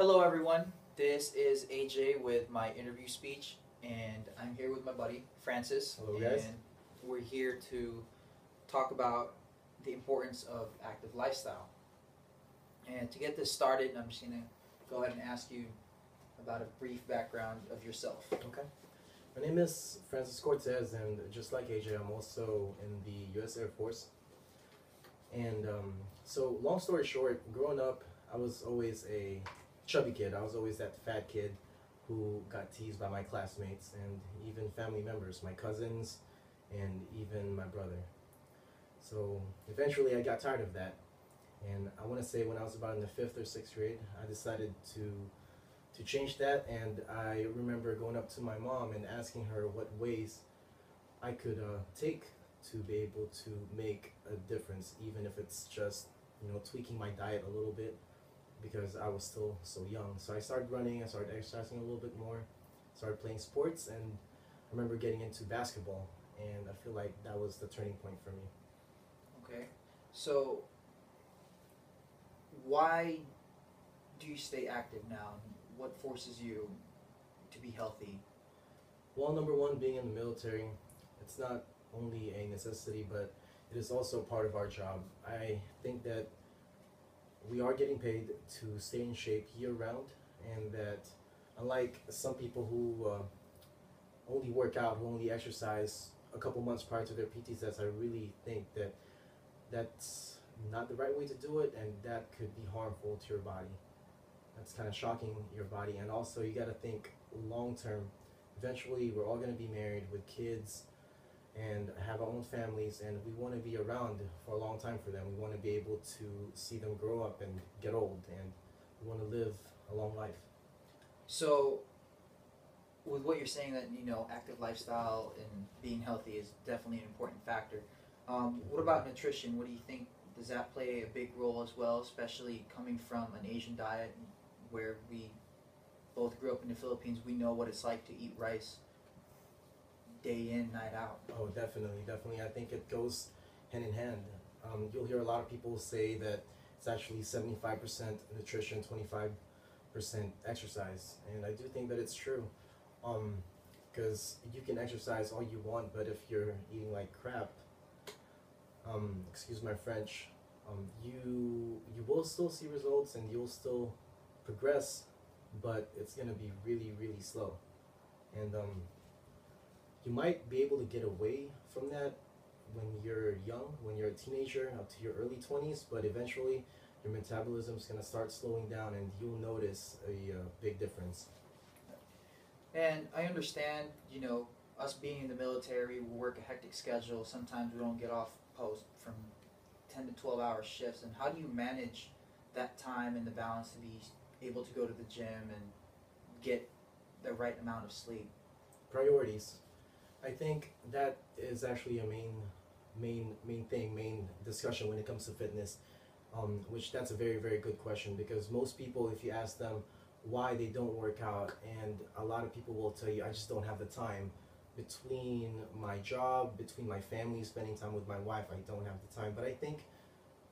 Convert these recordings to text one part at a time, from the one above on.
Hello, everyone. This is AJ with my interview speech, and I'm here with my buddy Francis. Hello, guys. And we're here to talk about the importance of active lifestyle. And to get this started, I'm just going to go ahead and ask you about a brief background of yourself. Okay. My name is Francis Cortez, and just like AJ, I'm also in the U.S. Air Force. And so, long story short, growing up, I was always a chubby kid. I was always that fat kid who got teased by my classmates and even family members, my cousins, and even my brother. So, eventually, I got tired of that. And I want to say when I was about in the 5th or 6th grade, I decided to change that, and I remember going up to my mom and asking her what ways I could take to be able to make a difference, even if it's just tweaking my diet a little bit, because I was still so young. So I started running, I started exercising a little bit more, started playing sports, and I remember getting into basketball, and I feel like that was the turning point for me. Okay. So, why do you stay active now? What forces you to be healthy? Well, number one, being in the military, it's not only a necessity, but it is also part of our job. I think that we are getting paid to stay in shape year round, and that unlike some people who only work out, who only exercise a couple months prior to their PT test, I really think that that's not the right way to do it, and that could be harmful to your body. That's kind of shocking your body, and also you got to think long term. Eventually, we're all going to be married with kids and have our own families, and we want to be around for a long time for them. We want to be able to see them grow up and get old, and we want to live a long life. So, with what you're saying, that active lifestyle and being healthy is definitely an important factor. What about nutrition? What do you think? Does that play a big role as well, especially coming from an Asian diet where we both grew up in the Philippines? We know what it's like to eat rice day in, night out. Oh, definitely, definitely. I think it goes hand in hand. You'll hear a lot of people say that it's actually 75% nutrition, 25% exercise, and I do think that it's true. Because you can exercise all you want, but if you're eating like crap, excuse my French, you will still see results and you'll still progress, but it's gonna be really really slow, and you might be able to get away from that when you're young, when you're a teenager up to your early 20s, but eventually your metabolism's gonna start slowing down and you'll notice a big difference. And I understand, us being in the military, we work a hectic schedule. Sometimes we don't get off post from 10 to 12 hour shifts. And how do you manage that time and the balance to be able to go to the gym and get the right amount of sleep? Priorities. I think that is actually a main discussion when it comes to fitness. Which that's a very very good question, because most people, if you ask them why they don't work out, and a lot of people will tell you, I just don't have the time. Between my job, between my family, spending time with my wife, I don't have the time. But I think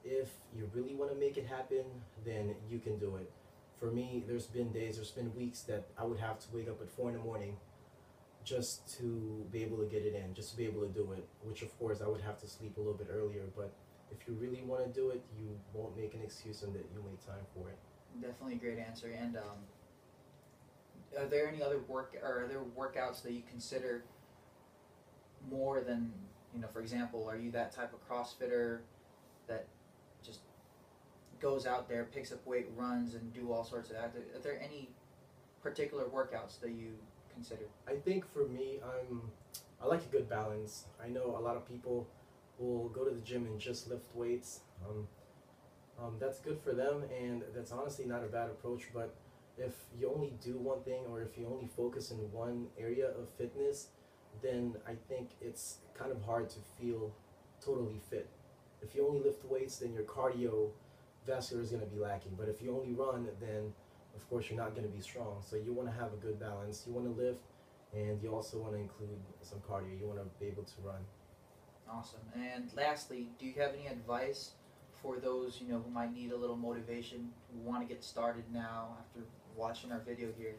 if you really want to make it happen, then you can do it. For me, there's been days, there's been weeks that I would have to wake up at 4 in the morning just to be able to get it in, just to be able to do it, which of course I would have to sleep a little bit earlier. But if you really want to do it, you won't make an excuse and that you make time for it. Definitely a great answer. And are there any other are there workouts that you consider more than, for example, are you that type of CrossFitter that just goes out there, picks up weight, runs, and do all sorts of active? Are there any particular workouts that you consider? I think for me, I like a good balance. I know a lot of people will go to the gym and just lift weights. That's good for them, and that's honestly not a bad approach. But if you only do one thing, or if you only focus in one area of fitness, then I think it's kind of hard to feel totally fit. If you only lift weights, then your cardiovascular is going to be lacking. But if you only run, then of course you're not going to be strong. So you want to have a good balance. You want to lift, and you also want to include some cardio. You want to be able to run. Awesome. And lastly, do you have any advice for those who might need a little motivation, who want to get started now after watching our video here?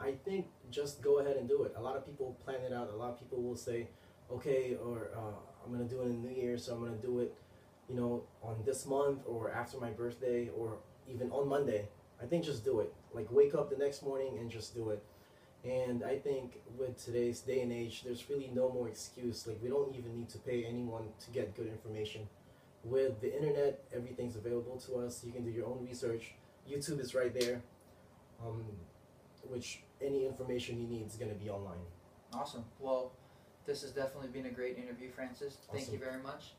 I think just go ahead and do it. A lot of people plan it out. A lot of people will say, okay, or I'm gonna do it in New Year, so I'm gonna do it, on this month or after my birthday or even on Monday. I think just do it. Like wake up the next morning and just do it. And I think with today's day and age, there's really no more excuse. Like we don't even need to pay anyone to get good information. With the internet, everything's available to us. You can do your own research. YouTube is right there. Um, which any information you need is going to be online. Awesome. Well, this has definitely been a great interview, Francis. Thank you Awesome. very much.